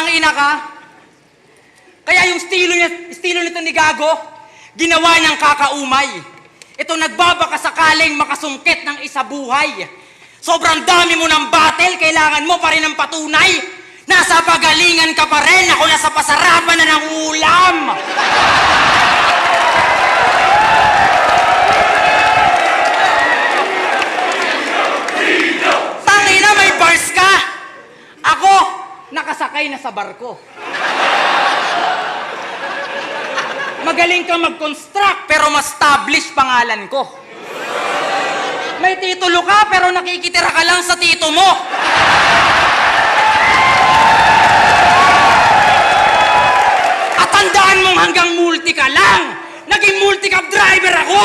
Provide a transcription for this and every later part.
Tangina ka. Kaya yung estilo nito ni Gago, ginawa niyang kakaumay. Ito nagbabaka sakaling makasungkit ng isa buhay. Sobrang dami mo ng battle, kailangan mo pa rin ng patunay. Nasa pagalingan ka pa rin, ako nasa pasarapan na ng ulam. Tangina, may bars ka. Ako, nakasakay na sa barko. Magaling ka mag-construct, pero ma-establish pangalan ko. May titulo ka, pero nakikitira ka lang sa tito mo. At tandaan mong hanggang multi ka lang. Naging multi-cab driver ako!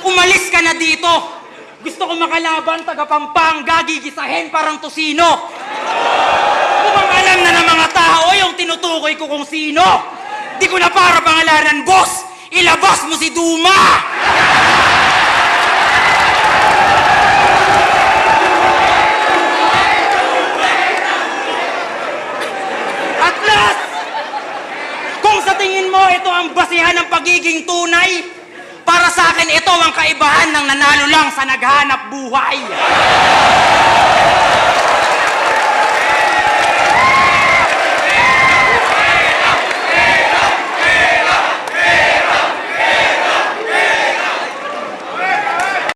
Umalis ka na dito. Gusto ko makalaban, taga Pampanga, gigisahin parang tosino. Mukhang alam na ng mga tao yung tinutukoy ko kung sino. Di ko na para pangalanan, boss. Ilabas mo si Duma. At last, kung sa tingin mo ito ang basihan ng pagiging tunay, para sa akin, ito ang kaibahan ng nanalo lang sa naghanap buhay.